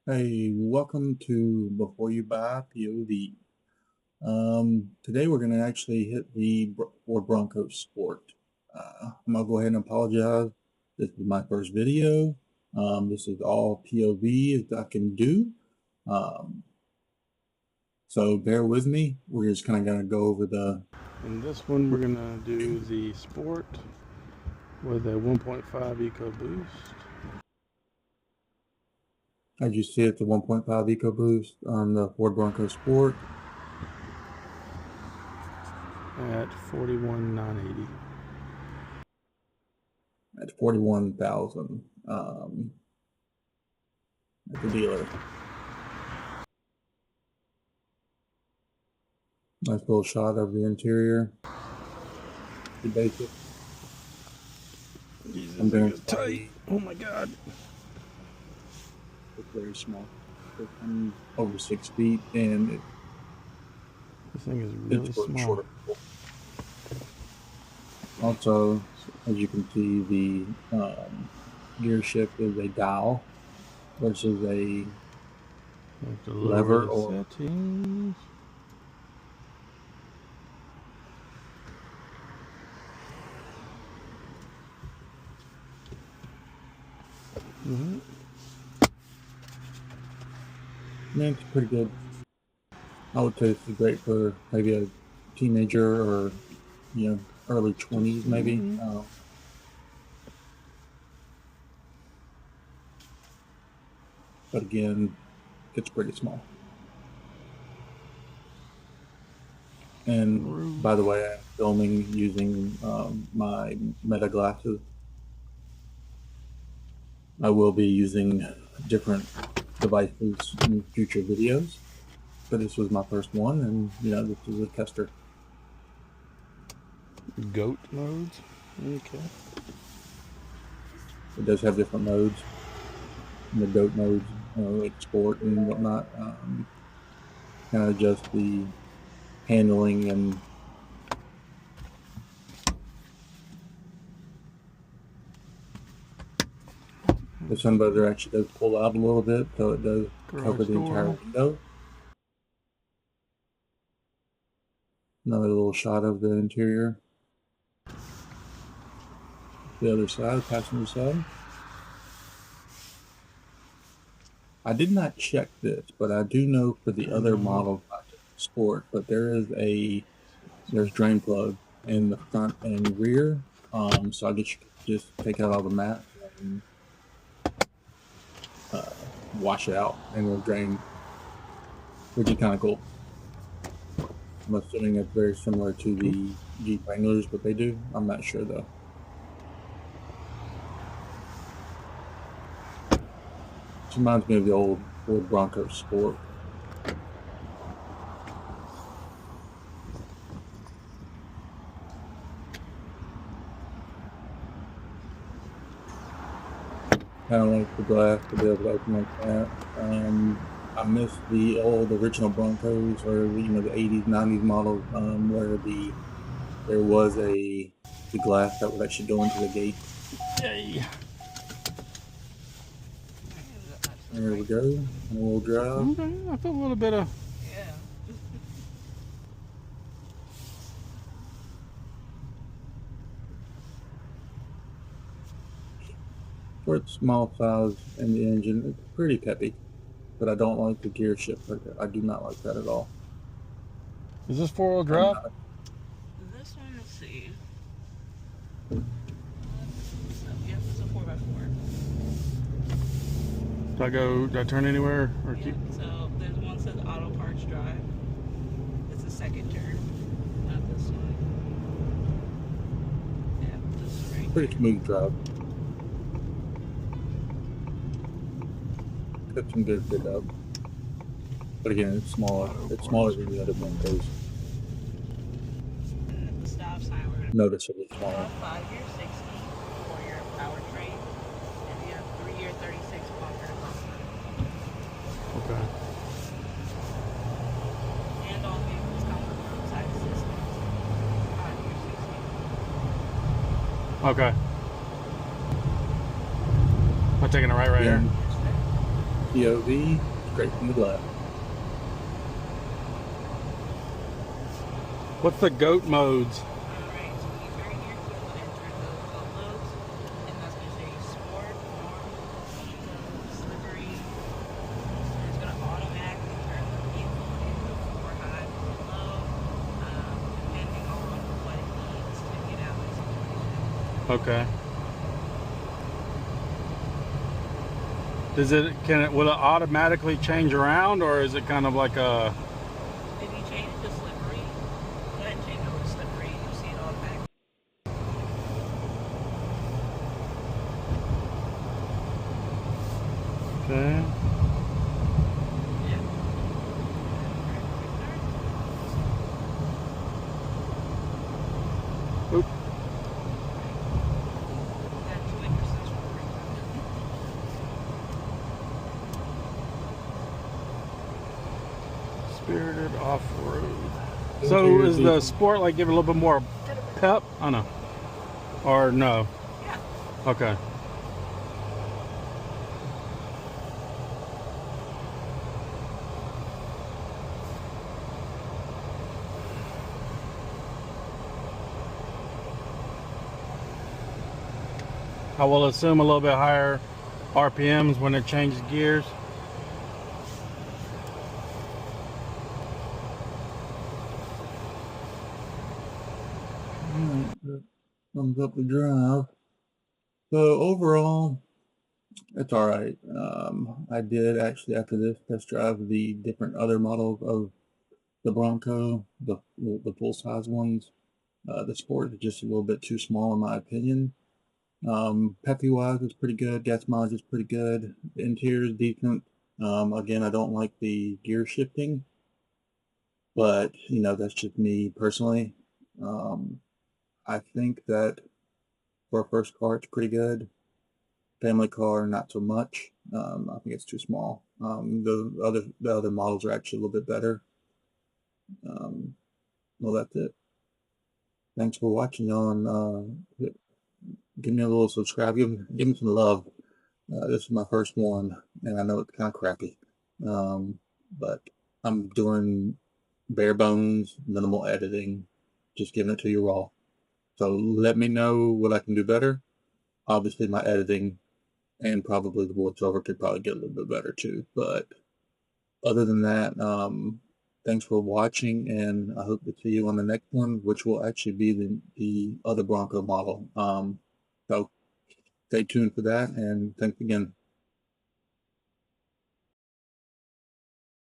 Hey, welcome to Before You Buy POV. Today we're going to actually hit the Ford Bronco Sport. I'm going to go ahead and apologize. This is my first video. This is all POV as I can do. So bear with me. We're just kind of going to go over the... In this one, we're going to do the Sport with a 1.5 EcoBoost. As you see, it's a 1.5 EcoBoost on the Ford Bronco Sport. At $41,980. At $41,000 at the dealer. Nice little shot of the interior. The basic. Jesus, that is tight. Oh my God. It's very small. It's over 6 feet, and this thing is really small. Shorter. Also, as you can see, the gear shift is a dial versus a lever or settings. Man, it's pretty good. I would say it's great for maybe a teenager or, early 20s maybe. But again, it's pretty small. And by the way, I'm filming using my Meta glasses. I will be using different devices in future videos, but this was my first one, and this is a tester. Goat modes. Okay. It does have different modes. The goat modes, like sport and whatnot, kind of adjust the handling and the sun buzzer actually does pull out a little bit, so it does cover the entire window. Another little shot of the interior. The other side, passenger side. I did not check this, but I do know for the other models, not just Sport, but there's drain plug in the front and rear. So I guess you could just take out all the mat and wash it out, and it'll drain, which is kind of cool. I'm assuming it's very similar to the Jeep Wranglers, what they do. I'm not sure though. It reminds me of the old Ford Bronco Sport. Kind of like the glass to be able to open like that. I miss the old original Broncos, or the 80s, 90s models, where there was the glass that would actually go into the gate. Yay! There we go. And we'll drive. Okay, I feel a little bit of. Yeah. For its small size and the engine, it's pretty peppy. But I don't like the gear shift right there. I do not like that at all. Is this 4-wheel drive? This one, let's see. Yep, it's a 4x4. Do I turn anywhere or keep? So there's one that says auto parts drive. It's a second turn, not this one. Yeah, this is right. Pretty smooth drive. Got some good pickup. But again, it's smaller. It's smaller than the other Broncos. And at the stop sign, we're gonna Noticeably smaller. 5-year 60, 4-year powertrain, and you have 3-year 36 bumper to bumper. Okay. And all vehicles come with roadside assistance. 5-year 60. Okay. Am I taking a right here? POV, straight from the left. What's the goat modes? Alright, so he's right here. So I'm going to enter the uploads. And that's going to say sport, norm, slippery. And it's going to automatically turn the vehicle into 4 high, 4 low, depending on what it needs to get out of the situation. Okay. Will it automatically change around, or is it kind of like a? If you change it to slippery, go ahead and change it over to slippery. You'll see it automatically. Okay. Yeah. Oop. Got 2 intersections. Spirited off-road. So is the sport like give it a little bit more pep? I know. Or no? Yeah. Okay. I will assume a little bit higher RPMs when it changes gears. Alright, that sums up the drive. So overall, it's all right. I did actually after this test drive the different other models of the Bronco, the full size ones. The Sport is just a little bit too small in my opinion. Peppy wise, it's pretty good. Gas mileage is pretty good. The interior is decent. Again, I don't like the gear shifting, but you know that's just me personally. I think that for a first car, it's pretty good. Family car, not so much. I think it's too small. The other models are actually a little bit better. Well, that's it. Thanks for watching, y'all, and give me a little subscribe. Give me some love. This is my first one, and I know it's kind of crappy, but I'm doing bare bones, minimal editing, just giving it to you raw. So let me know what I can do better. Obviously, my editing and probably the voiceover could probably get a little bit better too. But other than that, thanks for watching, and I hope to see you on the next one, which will actually be the other Bronco model. So stay tuned for that, and thanks again.